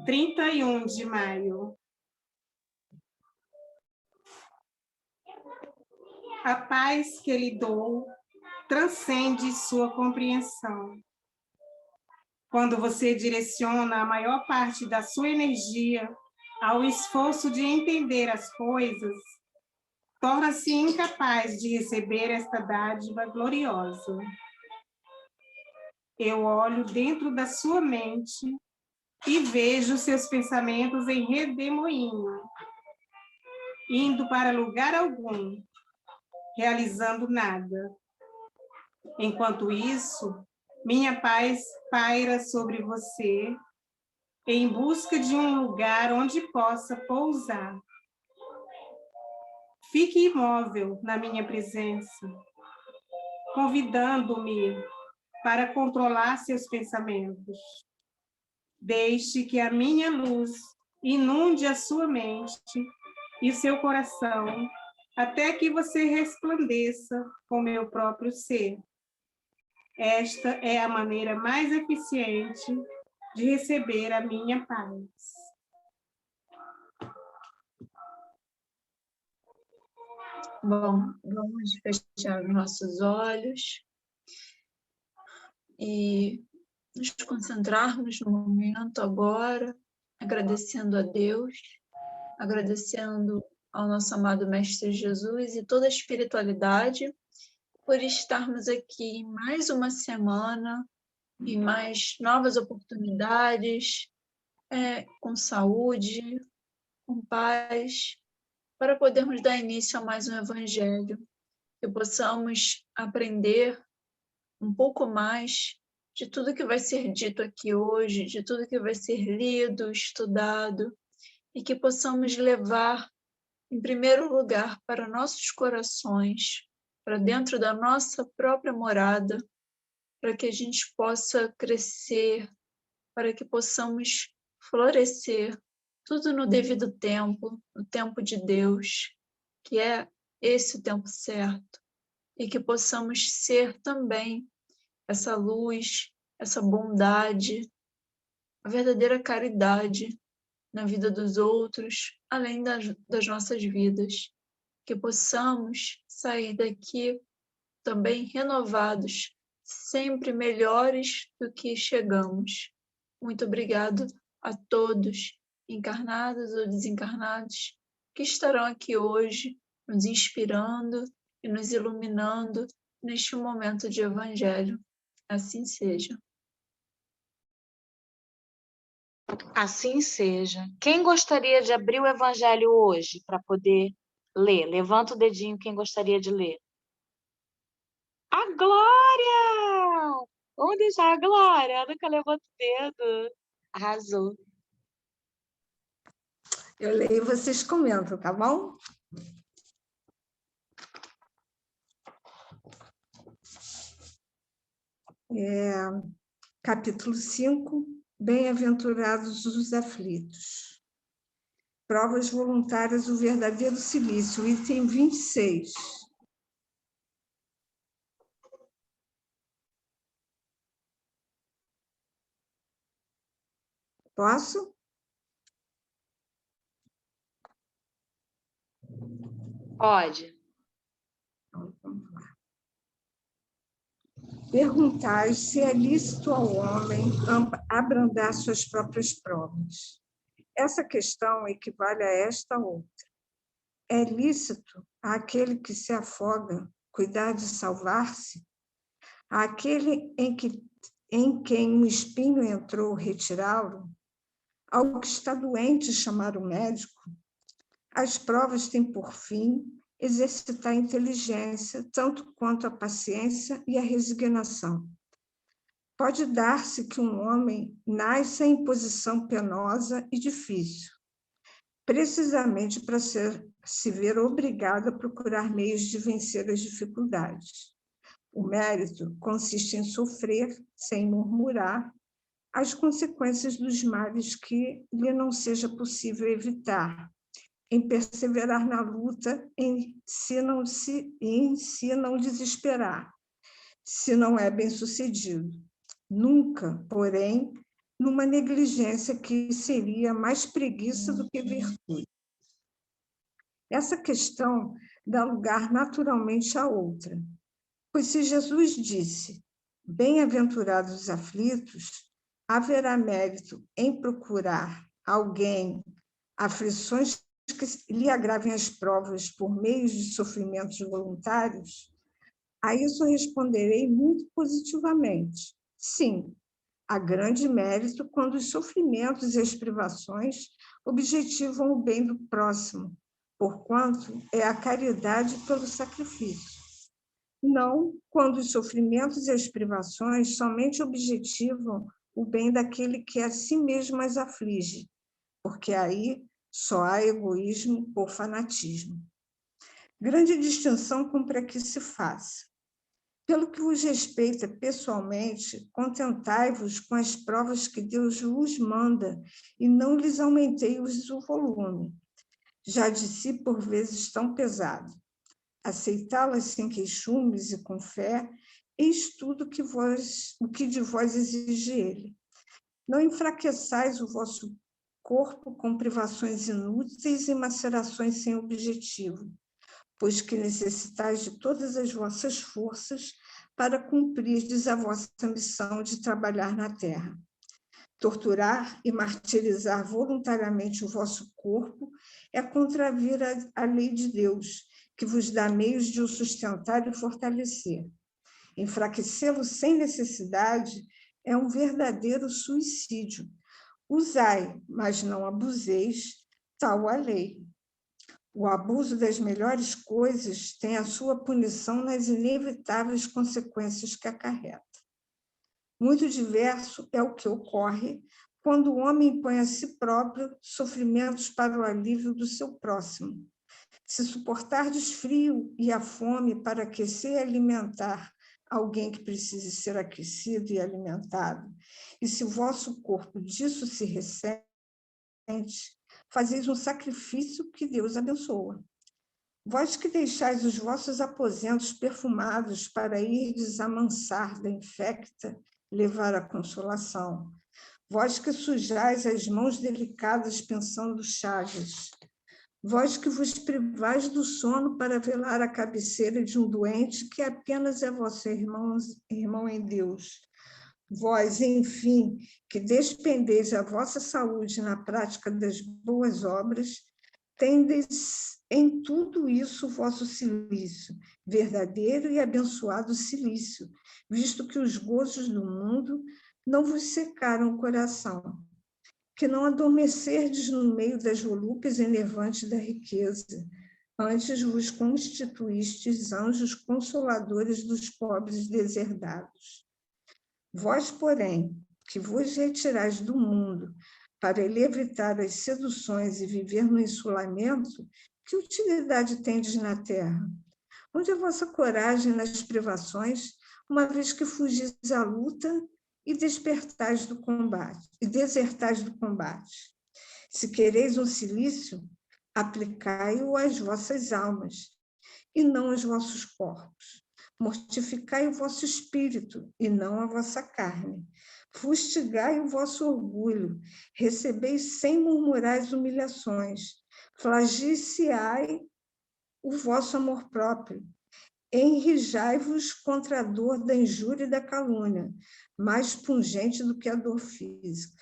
31 de maio. A paz que lhe dou transcende sua compreensão. Quando você direciona a maior parte da sua energia ao esforço de entender as coisas, torna-se incapaz de receber esta dádiva gloriosa. Eu olho dentro da sua mente e vejo seus pensamentos em redemoinho, indo para lugar algum, realizando nada. Enquanto isso, minha paz paira sobre você, em busca de um lugar onde possa pousar. Fique imóvel na minha presença, convidando-me para controlar seus pensamentos. Deixe que a minha luz inunde a sua mente e o seu coração, até que você resplandeça com meu próprio ser. Esta é a maneira mais eficiente de receber a minha paz. Bom, vamos fechar os nossos olhos e nos concentrarmos no momento agora, agradecendo a Deus, agradecendo ao nosso amado Mestre Jesus e toda a espiritualidade por estarmos aqui em mais uma semana e mais novas oportunidades, com saúde, com paz, para podermos dar início a mais um Evangelho, que possamos aprender um pouco mais de tudo que vai ser dito aqui hoje, de tudo que vai ser lido, estudado, e que possamos levar, em primeiro lugar, para nossos corações, para dentro da nossa própria morada, para que a gente possa crescer, para que possamos florescer, tudo no devido tempo, no tempo de Deus, que é esse o tempo certo, e que possamos ser também essa luz, essa bondade, a verdadeira caridade na vida dos outros, além das nossas vidas, que possamos sair daqui também renovados, sempre melhores do que chegamos. Muito obrigado a todos, encarnados ou desencarnados, que estarão aqui hoje nos inspirando e nos iluminando neste momento de Evangelho. Assim seja. Assim seja. Quem gostaria de abrir o Evangelho hoje para poder ler? Levanta o dedinho quem gostaria de ler. A Glória! Vamos deixar a Glória. A nunca levanta o dedo. Arrasou. Eu leio e vocês comentam, tá bom? Capítulo 5, Bem-aventurados os aflitos. Provas voluntárias, o verdadeiro silício, item 26. Posso? Pode. Então, vamos lá. Perguntai se é lícito ao homem abrandar suas próprias provas. Essa questão equivale a esta outra. É lícito àquele que se afoga cuidar de salvar-se? Àquele em quem um espinho entrou retirá-lo? Ao que está doente chamar o médico? As provas têm por fim exercitar a inteligência, tanto quanto a paciência e a resignação. Pode dar-se que um homem nasça em posição penosa e difícil, precisamente para se ver obrigado a procurar meios de vencer as dificuldades. O mérito consiste em sofrer, sem murmurar, as consequências dos males que lhe não seja possível evitar, em perseverar na luta, em si não desesperar, se não é bem-sucedido. Nunca, porém, numa negligência que seria mais preguiça do que virtude. Essa questão dá lugar naturalmente à outra, pois se Jesus disse, bem-aventurados os aflitos, haverá mérito em procurar alguém, aflições que lhe agravem as provas por meio de sofrimentos voluntários? A isso responderei muito positivamente. Sim, há grande mérito quando os sofrimentos e as privações objetivam o bem do próximo, porquanto é a caridade pelo sacrifício. Não quando os sofrimentos e as privações somente objetivam o bem daquele que a si mesmo as aflige, porque aí só há egoísmo ou fanatismo. Grande distinção cumpre aqui se faça. Pelo que vos respeita pessoalmente, contentai-vos com as provas que Deus vos manda e não lhes aumentei-os o volume. Já de si, por vezes, tão pesado. Aceitá-las sem queixumes e com fé, eis tudo o que de vós exige ele. Não enfraqueçais o vosso corpo com privações inúteis e macerações sem objetivo, pois que necessitais de todas as vossas forças para cumprirdes a vossa missão de trabalhar na terra. Torturar e martirizar voluntariamente o vosso corpo é contravir a lei de Deus, que vos dá meios de o sustentar e fortalecer. Enfraquecê-lo sem necessidade é um verdadeiro suicídio. Usai, mas não abuseis, tal a lei. O abuso das melhores coisas tem a sua punição nas inevitáveis consequências que acarreta. Muito diverso é o que ocorre quando o homem põe a si próprio sofrimentos para o alívio do seu próximo. Se suportardes frio e a fome para aquecer e alimentar alguém que precise ser aquecido e alimentado, e se o vosso corpo disso se ressente, fazeis um sacrifício que Deus abençoa. Vós que deixais os vossos aposentos perfumados para irdes amansar da infecta, levar a consolação. Vós que sujais as mãos delicadas pensando chagas. Vós que vos privais do sono para velar a cabeceira de um doente que apenas é vosso irmão em Deus. Vós, enfim, que despendeis a vossa saúde na prática das boas obras, tendes em tudo isso o vosso cilício, verdadeiro e abençoado cilício, visto que os gozos do mundo não vos secaram o coração, que não adormecerdes no meio das volúpias enervantes da riqueza, antes vos constituístes anjos consoladores dos pobres deserdados. Vós, porém, que vos retirais do mundo para ele evitar as seduções e viver no insulamento, que utilidade tendes na terra? Onde é vossa coragem nas privações, uma vez que fugis à luta e desertais do combate? Se quereis um cilício, aplicai-o às vossas almas, e não aos vossos corpos. Mortificai o vosso espírito, e não a vossa carne. Fustigai o vosso orgulho, recebeis sem murmurar as humilhações. Flagiciai o vosso amor próprio. Enrijai-vos contra a dor da injúria e da calúnia, mais pungente do que a dor física.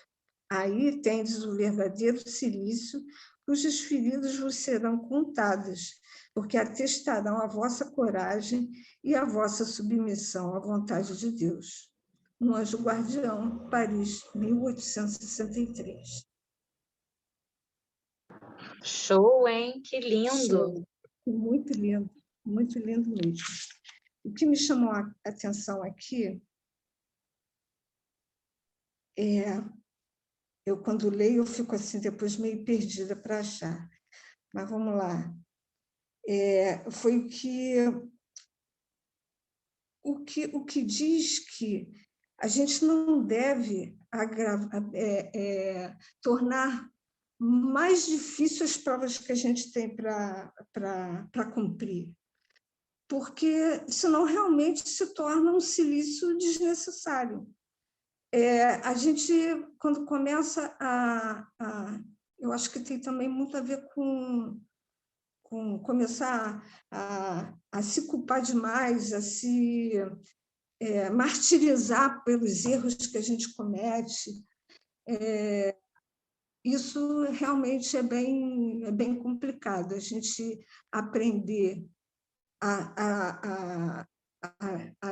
Aí tendes o verdadeiro cilício, cujas feridas vos serão contadas, porque atestarão a vossa coragem e a vossa submissão à vontade de Deus. Um Anjo Guardião, Paris, 1863. Show, hein? Que lindo! Show. Muito lindo mesmo. O que me chamou a atenção aqui eu quando leio, eu fico assim, depois meio perdida para achar. Mas vamos lá. Foi o que diz que a gente não deve tornar mais difíceis as provas que a gente tem para cumprir, porque senão realmente se torna um cilício desnecessário. A gente, quando começa eu acho que tem também muito a ver com começar a se culpar demais, a se martirizar pelos erros que a gente comete. Isso realmente é bem complicado, a gente aprender a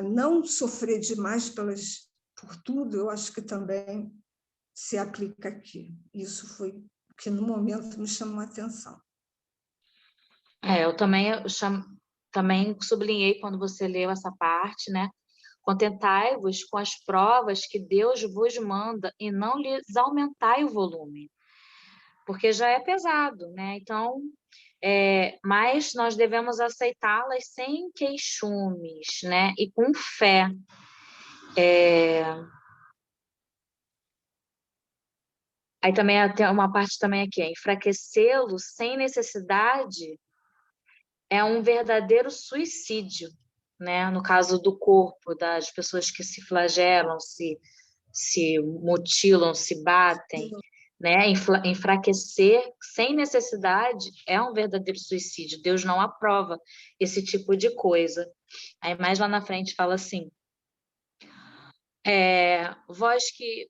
não sofrer demais por tudo, eu acho que também se aplica aqui. Isso foi o que, no momento, me chamou a atenção. Eu também sublinhei quando você leu essa parte, né? Contentai-vos com as provas que Deus vos manda e não lhes aumentai o volume, porque já é pesado, né? Então, mas nós devemos aceitá-las sem queixumes, né? E com fé. Aí também tem uma parte também aqui, enfraquecê-lo sem necessidade é um verdadeiro suicídio, né? No caso do corpo, das pessoas que se flagelam, se mutilam, se batem, né? Enfraquecer sem necessidade é um verdadeiro suicídio. Deus não aprova esse tipo de coisa. Aí mais lá na frente fala assim: vós que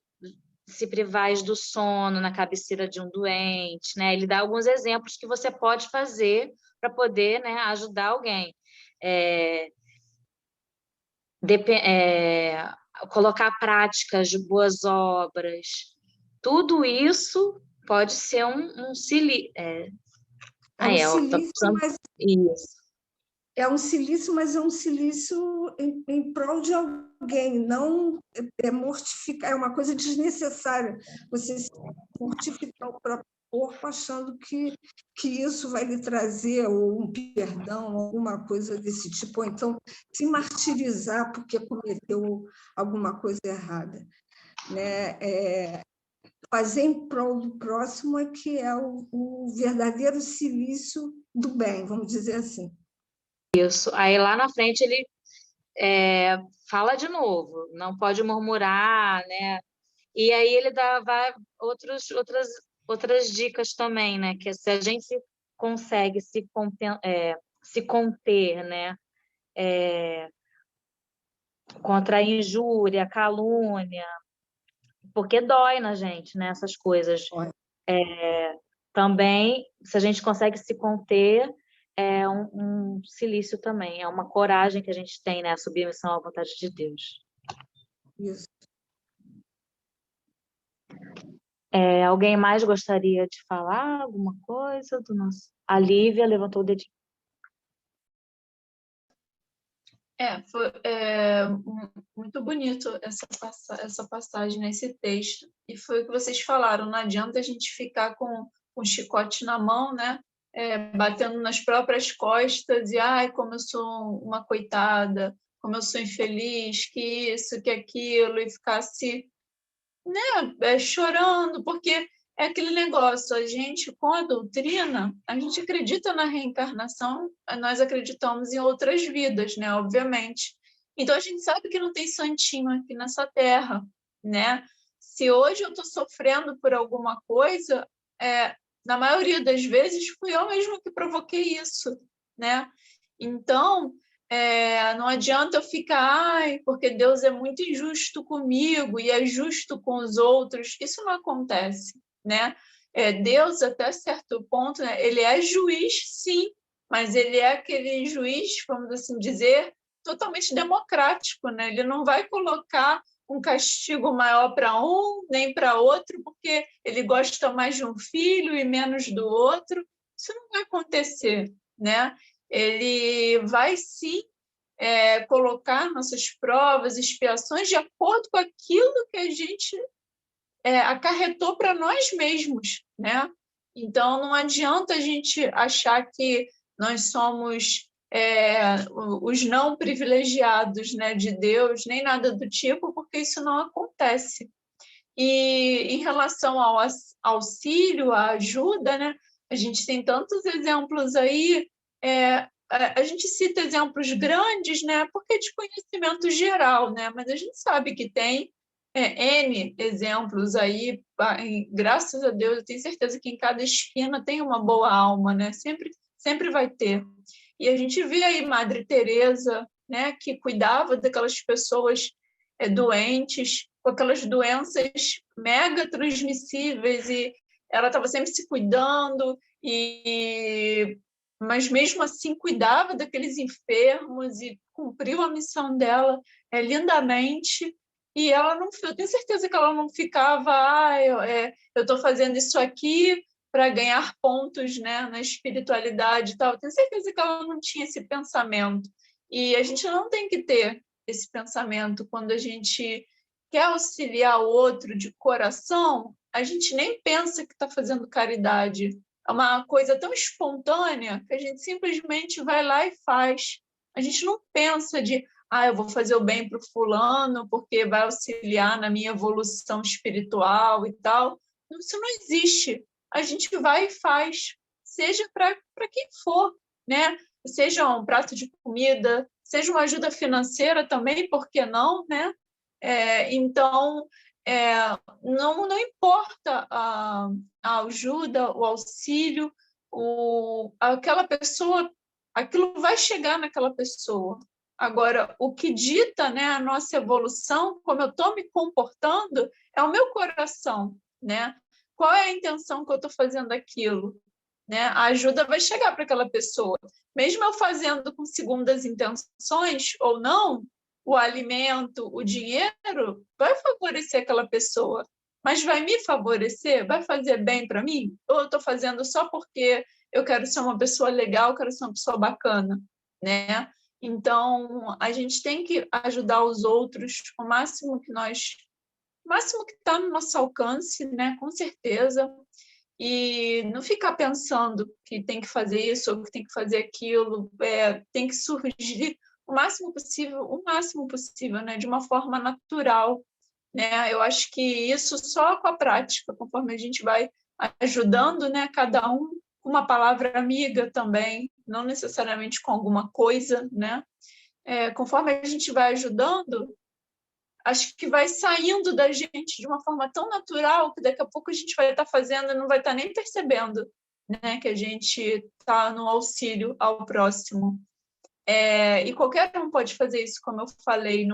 se privais do sono na cabeceira de um doente, né? Ele dá alguns exemplos que você pode fazer para poder, né, ajudar alguém. Colocar práticas de boas obras, tudo isso pode ser um silício. Isso. É um silício, mas é um silício em prol de alguém, não mortificar, é uma coisa desnecessária, você mortificar o próprio corpo achando que isso vai lhe trazer um perdão, alguma coisa desse tipo, ou então se martirizar porque cometeu alguma coisa errada, né? Fazer em prol do próximo é que é o verdadeiro silício do bem, vamos dizer assim. Isso. Aí lá na frente ele fala de novo, não pode murmurar, né? E aí ele vai outras dicas também, né? Que se a gente consegue se conter, né? Contra a injúria, a calúnia, porque dói na gente, né? Essas coisas. Também, se a gente consegue se conter, é um silício também, é uma coragem que a gente tem, né? A submissão à vontade de Deus. Isso. Alguém mais gostaria de falar alguma coisa do nosso? A Lívia levantou o dedinho. Foi muito bonito essa passagem nesse texto. E foi o que vocês falaram, não adianta a gente ficar com o chicote na mão, né? Batendo nas próprias costas e, como eu sou uma coitada, como eu sou infeliz, que isso, que aquilo, e ficar se, né, chorando, porque é aquele negócio, a gente, com a doutrina, a gente acredita na reencarnação, nós acreditamos em outras vidas, né, obviamente. Então, a gente sabe que não tem santinho aqui nessa terra, né? Se hoje eu estou sofrendo por alguma coisa, na maioria das vezes, fui eu mesma que provoquei isso, né? Então, não adianta eu ficar, porque Deus é muito injusto comigo e é justo com os outros. Isso não acontece, né? Deus, até certo ponto, né, ele é juiz, sim, mas ele é aquele juiz, vamos assim dizer, totalmente democrático, né? Ele não vai colocar um castigo maior para um, nem para outro, porque ele gosta mais de um filho e menos do outro. Isso não vai acontecer, né? Ele vai, sim, colocar nossas provas, expiações, de acordo com aquilo que a gente acarretou para nós mesmos, né? Então, não adianta a gente achar que nós somos os não privilegiados, né, de Deus, nem nada do tipo, porque isso não acontece. E em relação ao auxílio, à ajuda, né, a gente tem tantos exemplos aí, a gente cita exemplos grandes, né, porque é de conhecimento geral, né, mas a gente sabe que tem N exemplos aí, graças a Deus, eu tenho certeza que em cada esquina tem uma boa alma, né? Sempre vai ter. E a gente vê aí Madre Teresa, né, que cuidava daquelas pessoas doentes, com aquelas doenças mega transmissíveis, e ela estava sempre se cuidando, mas mesmo assim cuidava daqueles enfermos e cumpriu a missão dela lindamente. E ela não, eu tenho certeza que ela não ficava, eu estou fazendo isso aqui para ganhar pontos, né, na espiritualidade e tal. Eu tenho certeza que ela não tinha esse pensamento. E a gente não tem que ter esse pensamento quando a gente quer auxiliar o outro de coração, a gente nem pensa que está fazendo caridade. É uma coisa tão espontânea que a gente simplesmente vai lá e faz. A gente não pensa de, eu vou fazer o bem para o fulano porque vai auxiliar na minha evolução espiritual e tal. Isso não existe. A gente vai e faz, seja para quem for, né? Seja um prato de comida, seja uma ajuda financeira também, por que não, né? Então, não importa a ajuda, o auxílio, aquela pessoa, aquilo vai chegar naquela pessoa. Agora, o que dita, né, a nossa evolução, como eu estou me comportando, é o meu coração, né? Qual é a intenção que eu estou fazendo aquilo? Né? A ajuda vai chegar para aquela pessoa. Mesmo eu fazendo com segundas intenções ou não, o alimento, o dinheiro, vai favorecer aquela pessoa. Mas vai me favorecer? Vai fazer bem para mim? Ou eu estou fazendo só porque eu quero ser uma pessoa legal, quero ser uma pessoa bacana, né? Então, a gente tem que ajudar os outros o máximo que está no nosso alcance, né? Com certeza. E não ficar pensando que tem que fazer isso ou que tem que fazer aquilo, tem que surgir o máximo possível, né? De uma forma natural, né? Eu acho que isso só com a prática, conforme a gente vai ajudando, né? Cada um com uma palavra amiga também, não necessariamente com alguma coisa, né? Conforme a gente vai ajudando, acho que vai saindo da gente de uma forma tão natural que daqui a pouco a gente vai estar fazendo e não vai estar nem percebendo, né, que a gente está no auxílio ao próximo. E qualquer um pode fazer isso, como eu falei,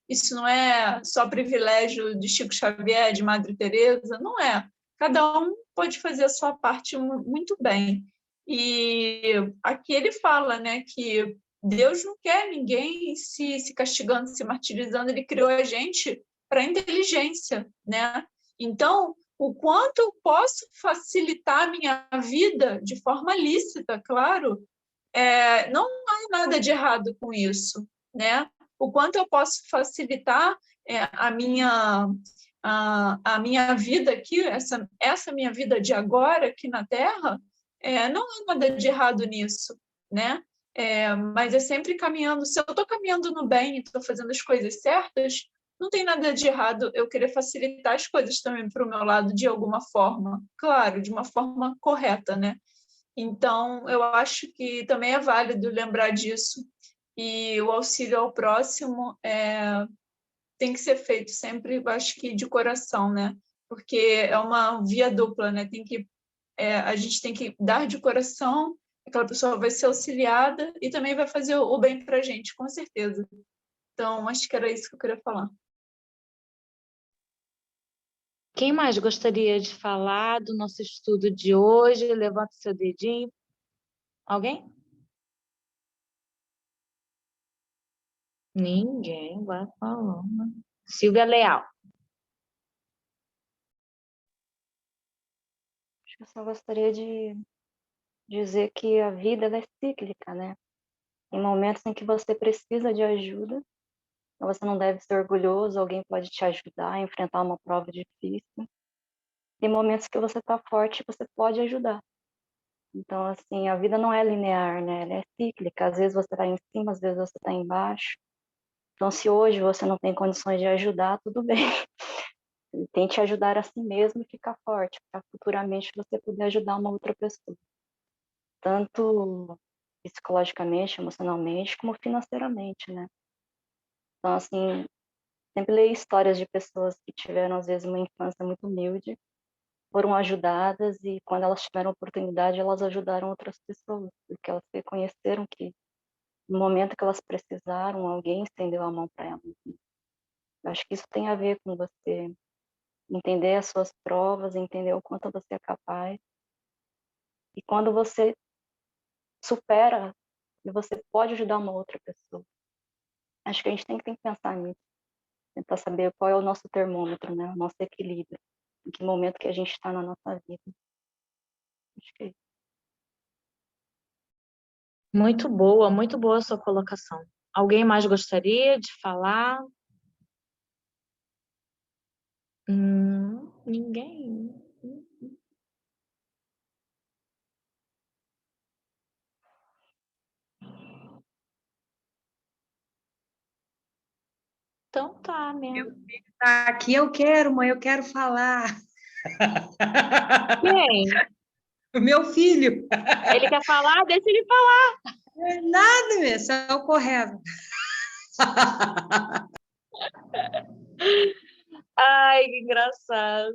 isso não é só privilégio de Chico Xavier, de Madre Teresa, não é. Cada um pode fazer a sua parte muito bem. E aqui ele fala, né, que Deus não quer ninguém se castigando, se martirizando, ele criou a gente para inteligência, né? Então, o quanto eu posso facilitar a minha vida de forma lícita, claro, não há nada de errado com isso, né? O quanto eu posso facilitar a minha vida aqui, essa minha vida de agora aqui na Terra, não há nada de errado nisso, né? Mas é sempre caminhando. Se eu estou caminhando no bem e estou fazendo as coisas certas, não tem nada de errado eu querer facilitar as coisas também para o meu lado de alguma forma. Claro, de uma forma correta, né? Então, eu acho que também é válido lembrar disso. E o auxílio ao próximo tem que ser feito sempre, eu acho que de coração, né? Porque é uma via dupla, né? A gente tem que dar de coração, aquela pessoa vai ser auxiliada e também vai fazer o bem para a gente, com certeza. Então, acho que era isso que eu queria falar. Quem mais gostaria de falar do nosso estudo de hoje? Levanta o seu dedinho. Alguém? Ninguém vai falar. Silvia Leal. Eu só gostaria de dizer que a vida ela é cíclica, né? Em momentos em que você precisa de ajuda, você não deve ser orgulhoso, alguém pode te ajudar a enfrentar uma prova difícil. Tem momentos que você está forte, você pode ajudar. Então, assim, a vida não é linear, né? Ela é cíclica. Às vezes você está em cima, às vezes você está embaixo. Então, se hoje você não tem condições de ajudar, tudo bem. Tente ajudar a si mesmo e ficar forte, para futuramente você poder ajudar uma outra pessoa. Tanto psicologicamente, emocionalmente, como financeiramente, né? Então, assim, sempre leio histórias de pessoas que tiveram, às vezes, uma infância muito humilde, foram ajudadas e, quando elas tiveram oportunidade, elas ajudaram outras pessoas, porque elas reconheceram que, no momento que elas precisaram, alguém estendeu a mão para elas. Eu acho que isso tem a ver com você entender as suas provas, entender o quanto você é capaz. E quando você supera, e você pode ajudar uma outra pessoa. Acho que a gente tem que pensar nisso, tentar saber qual é o nosso termômetro, né? O nosso equilíbrio, em que momento que a gente está na nossa vida. Acho que é isso. Muito boa a sua colocação. Alguém mais gostaria de falar? Ninguém. Então tá, né? Tá aqui, eu quero, mãe, eu quero falar. Quem? O meu filho. Ele quer falar? Deixa ele falar. Nada, meu, só correndo. Ai, que engraçado.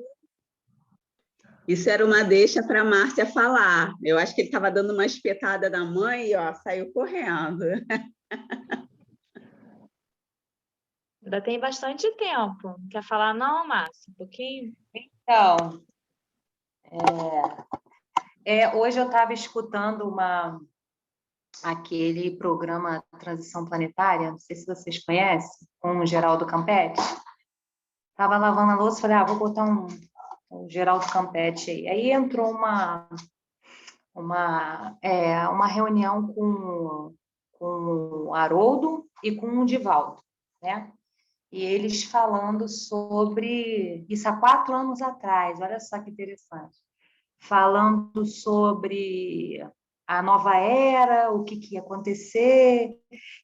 Isso era uma deixa para a Márcia falar. Eu acho que ele estava dando uma espetada na mãe e ó, saiu correndo. Ainda tem bastante tempo. Quer falar não, Márcia? Um pouquinho? Então, hoje eu estava escutando aquele programa Transição Planetária, não sei se vocês conhecem, com o Geraldo Campetti. Estava lavando a louça e falei, vou botar um Geraldo Campetti aí. Aí entrou uma reunião com o Haroldo e com o Divaldo, né? E eles falando sobre isso há 4 anos atrás, olha só que interessante. Falando sobre a nova era, o que ia acontecer,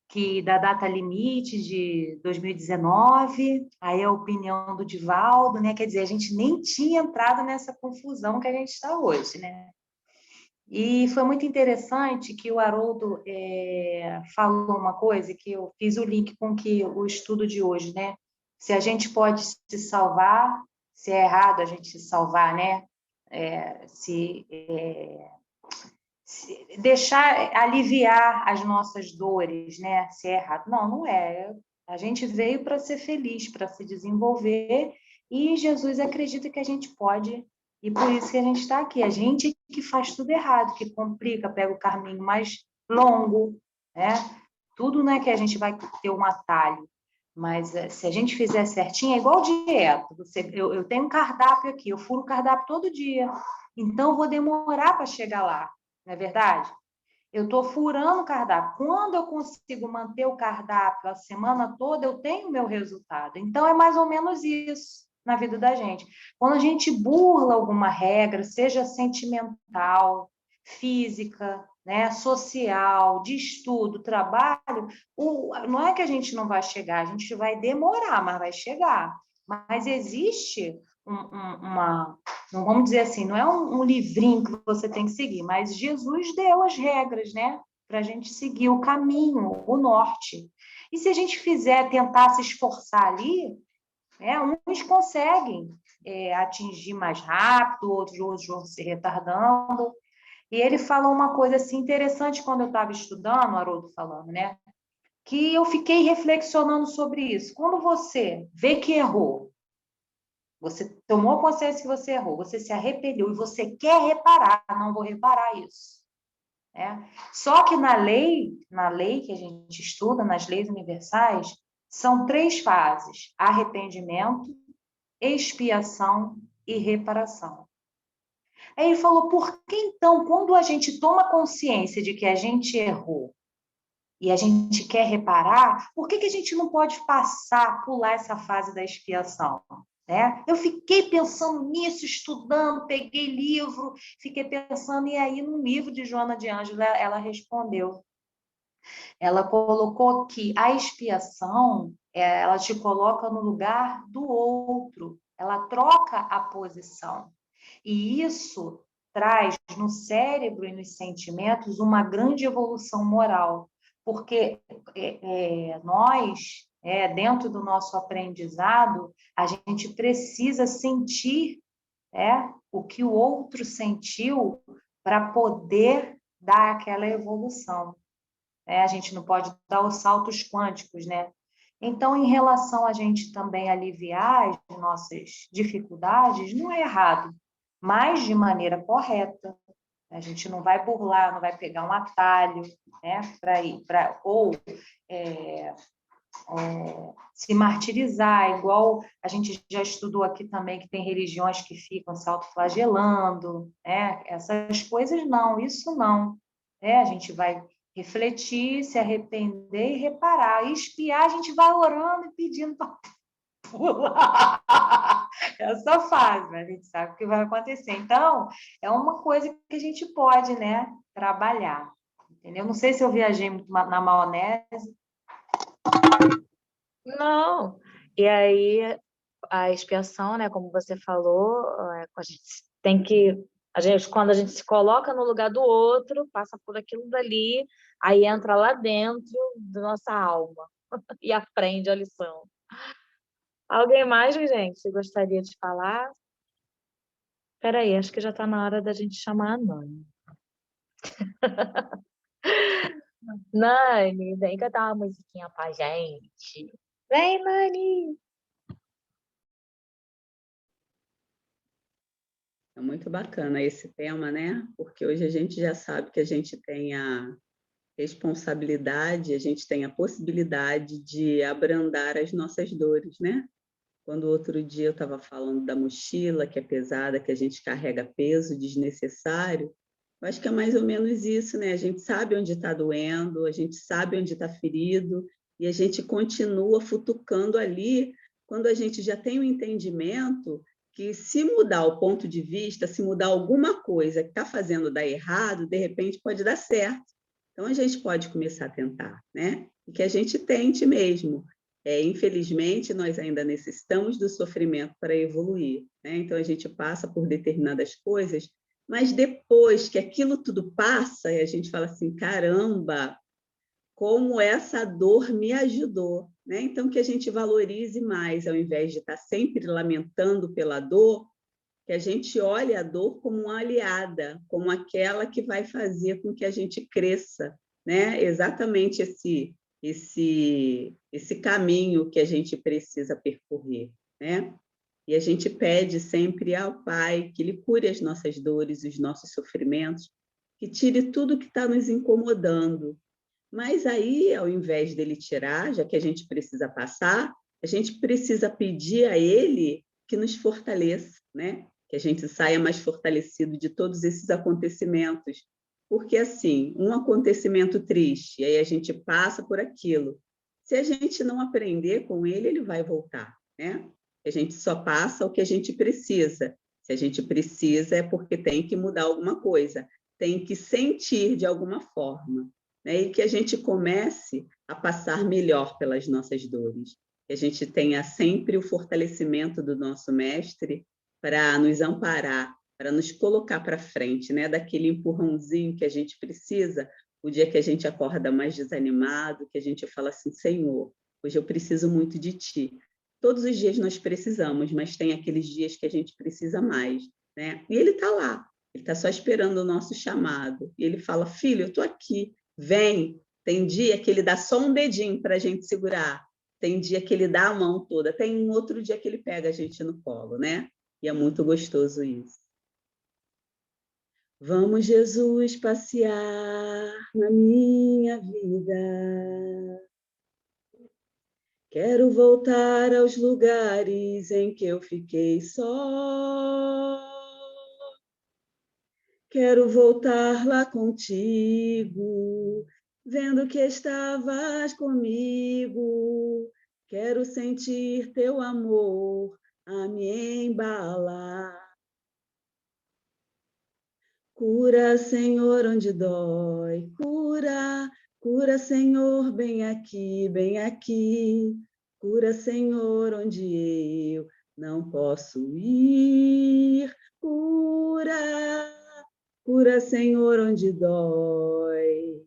que da data limite de 2019, aí a opinião do Divaldo, né? Quer dizer, a gente nem tinha entrado nessa confusão que a gente está hoje, né? E foi muito interessante que o Haroldo falou uma coisa, que eu fiz o link com o estudo de hoje, né? Se a gente pode se salvar, se é errado a gente se salvar, né? Se deixar aliviar as nossas dores, né? Se é errado. Não, não é. A gente veio para ser feliz, para se desenvolver, e Jesus acredita que a gente pode, e por isso que a gente está aqui. A gente que faz tudo errado, que complica, pega o caminho mais longo, né? Tudo não é que a gente vai ter um atalho, mas se a gente fizer certinho, é igual dieta. Eu tenho um cardápio aqui, eu furo o cardápio todo dia, então eu vou demorar para chegar lá. Não é verdade? Eu estou furando o cardápio. Quando eu consigo manter o cardápio a semana toda, eu tenho o meu resultado. Então, é mais ou menos isso na vida da gente. Quando a gente burla alguma regra, seja sentimental, física, né, social, de estudo, trabalho, não é que a gente não vai chegar, a gente vai demorar, mas vai chegar. Mas existe não vamos dizer assim, não é um livrinho que você tem que seguir, mas Jesus deu as regras, né? Para a gente seguir o caminho, o norte. E se a gente tentar se esforçar ali, né, uns conseguem atingir mais rápido, outros vão se retardando. E ele falou uma coisa assim interessante quando eu estava estudando, o Haroldo falando, né? Que eu fiquei reflexionando sobre isso. Quando você vê que errou, você tomou consciência que você errou, você se arrependeu e você quer reparar, não vou reparar isso. Né? Só que na lei que a gente estuda, nas leis universais, são 3 fases: arrependimento, expiação e reparação. Aí ele falou, por que então, quando a gente toma consciência de que a gente errou e a gente quer reparar, por que a gente não pode pular essa fase da expiação? Né? Eu fiquei pensando nisso, estudando, peguei livro, fiquei pensando, e aí no livro de Joana de Ângelo, ela respondeu. Ela colocou que a expiação, ela te coloca no lugar do outro, ela troca a posição. E isso traz no cérebro e nos sentimentos uma grande evolução moral, porque nós dentro do nosso aprendizado, a gente precisa sentir o que o outro sentiu para poder dar aquela evolução. A gente não pode dar os saltos quânticos, né? Então, em relação a gente também aliviar as nossas dificuldades, não é errado, mas de maneira correta. A gente não vai burlar, não vai pegar um atalho, né, ou se martirizar, igual a gente já estudou aqui também, que tem religiões que ficam se autoflagelando, né? Essas coisas não, isso não. A gente vai refletir, se arrepender e reparar. E espiar, a gente vai orando e pedindo para pular. Essa fase, a gente sabe o que vai acontecer. Então, é uma coisa que a gente pode, né, trabalhar. Entendeu? Não sei se eu viajei muito na maionese. Não. E aí, a expiação, né, como você falou, a gente tem que... quando a gente se coloca no lugar do outro, passa por aquilo dali, aí entra lá dentro da nossa alma e aprende a lição. Alguém mais, gente, gostaria de falar? Espera aí, acho que já está na hora da gente chamar a Nani. Nani, vem cantar uma musiquinha pra gente. Vem, Nani! É muito bacana esse tema, né? Porque hoje a gente já sabe que a gente tem a responsabilidade, a gente tem a possibilidade de abrandar as nossas dores, né? Quando outro dia eu estava falando da mochila, que é pesada, que a gente carrega peso desnecessário, eu acho que é mais ou menos isso, né? A gente sabe onde está doendo, a gente sabe onde está ferido, e a gente continua futucando ali, quando a gente já tem o entendimento que se mudar o ponto de vista, se mudar alguma coisa que está fazendo dar errado, de repente pode dar certo. Então, a gente pode começar a tentar, né? E que a gente tente mesmo. Infelizmente, nós ainda necessitamos do sofrimento para evoluir, né? Então, a gente passa por determinadas coisas, mas depois que aquilo tudo passa, e a gente fala assim, caramba, como essa dor me ajudou, né? Então, que a gente valorize mais, ao invés de estar sempre lamentando pela dor, que a gente olhe a dor como uma aliada, como aquela que vai fazer com que a gente cresça, né? Exatamente esse caminho que a gente precisa percorrer, né? E a gente pede sempre ao Pai que Ele cure as nossas dores, os nossos sofrimentos, que tire tudo que está nos incomodando. Mas aí, ao invés dele tirar, já que a gente precisa passar, a gente precisa pedir a Ele que nos fortaleça, né? Que a gente saia mais fortalecido de todos esses acontecimentos. Porque, assim, um acontecimento triste, e aí a gente passa por aquilo. Se a gente não aprender com ele vai voltar, né? A gente só passa o que a gente precisa. Se a gente precisa, é porque tem que mudar alguma coisa, tem que sentir de alguma forma, né? E que a gente comece a passar melhor pelas nossas dores. Que a gente tenha sempre o fortalecimento do nosso mestre para nos amparar, para nos colocar para frente, né? Daquele empurrãozinho que a gente precisa, o dia que a gente acorda mais desanimado, que a gente fala assim, Senhor, hoje eu preciso muito de Ti. Todos os dias nós precisamos, mas tem aqueles dias que a gente precisa mais, né? E Ele está lá, Ele está só esperando o nosso chamado. E Ele fala, filho, eu estou aqui, vem. Tem dia que Ele dá só um dedinho para a gente segurar, tem dia que Ele dá a mão toda, tem um outro dia que Ele pega a gente no colo, né? E é muito gostoso isso. Vamos, Jesus, passear na minha vida. Quero voltar aos lugares em que eu fiquei só. Quero voltar lá contigo, vendo que estavas comigo. Quero sentir teu amor a me embalar. Cura, Senhor, onde dói. Cura, cura, Senhor, bem aqui, bem aqui. Cura, Senhor, onde eu não posso ir. Cura, cura, Senhor, onde dói.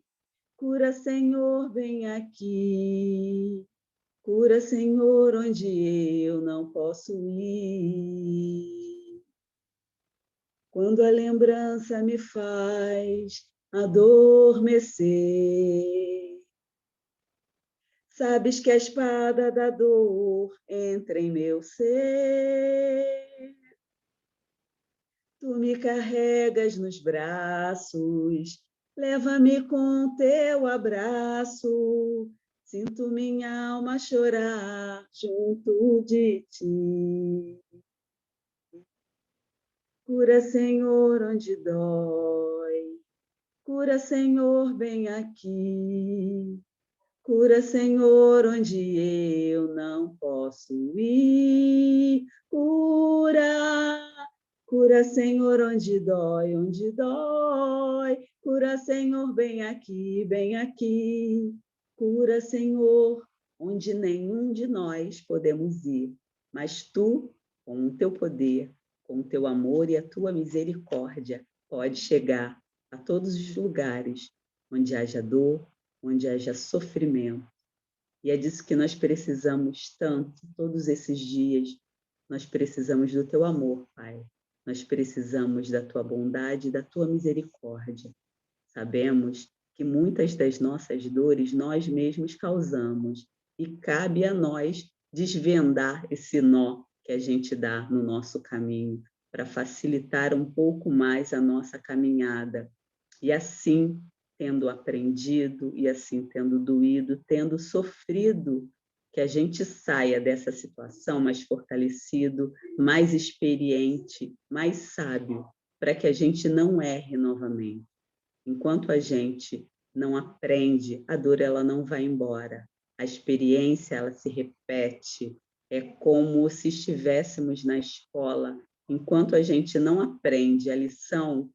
Cura, Senhor, bem aqui. Cura, Senhor, onde eu não posso ir. Quando a lembrança me faz adormecer. Sabes que a espada da dor entra em meu ser. Tu me carregas nos braços, leva-me com teu abraço. Sinto minha alma chorar junto de ti. Cura, Senhor, onde dói. Cura, Senhor, bem aqui. Cura, Senhor, onde eu não posso ir. Cura, Senhor, onde dói, onde dói. Cura, Senhor, bem aqui, bem aqui. Cura, Senhor, onde nenhum de nós podemos ir. Mas tu, com o teu poder, com o teu amor e a tua misericórdia, pode chegar a todos os lugares onde haja dor, onde haja sofrimento. E é disso que nós precisamos tanto, todos esses dias. Nós precisamos do teu amor, Pai. Nós precisamos da tua bondade e da tua misericórdia. Sabemos que muitas das nossas dores nós mesmos causamos e cabe a nós desvendar esse nó que a gente dá no nosso caminho para facilitar um pouco mais a nossa caminhada. E assim, tendo aprendido, e assim tendo doído, tendo sofrido, que a gente saia dessa situação mais fortalecido, mais experiente, mais sábio, para que a gente não erre novamente. Enquanto a gente não aprende, a dor ela não vai embora. A experiência ela se repete. É como se estivéssemos na escola. Enquanto a gente não aprende a lição,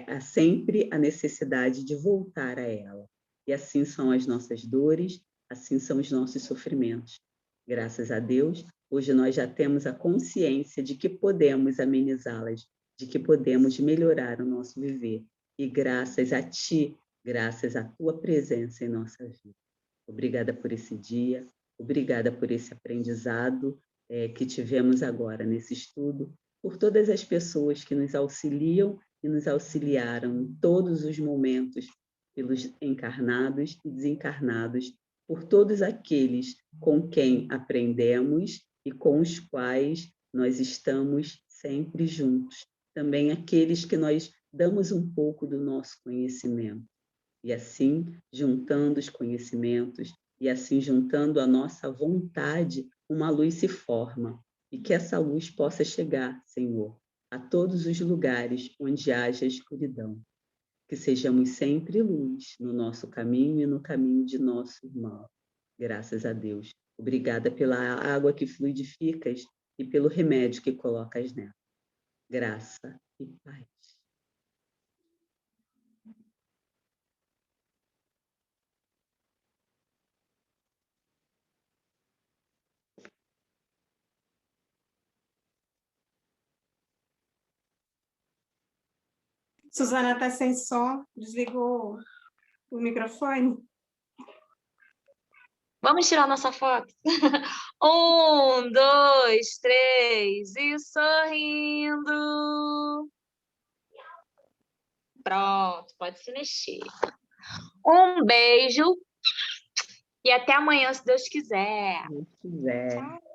há sempre a necessidade de voltar a ela. E assim são as nossas dores, assim são os nossos sofrimentos. Graças a Deus, hoje nós já temos a consciência de que podemos amenizá-las, de que podemos melhorar o nosso viver. E graças a Ti, graças à Tua presença em nossa vida. Obrigada por esse dia, obrigada por esse aprendizado que tivemos agora nesse estudo, por todas as pessoas que nos auxiliam e nos auxiliaram em todos os momentos, pelos encarnados e desencarnados, por todos aqueles com quem aprendemos e com os quais nós estamos sempre juntos. Também aqueles que nós damos um pouco do nosso conhecimento. E assim, juntando os conhecimentos, e assim, juntando a nossa vontade, uma luz se forma. E que essa luz possa chegar, Senhor, a todos os lugares onde haja escuridão. Que sejamos sempre luz no nosso caminho e no caminho de nosso irmão. Graças a Deus. Obrigada pela água que fluidificas e pelo remédio que colocas nela. Graça e paz. Suzana está sem som, desligou o microfone. Vamos tirar nossa foto? 1, 2, 3 e sorrindo. Pronto, pode se mexer. Um beijo e até amanhã, se Deus quiser. Se Deus quiser. Tchau.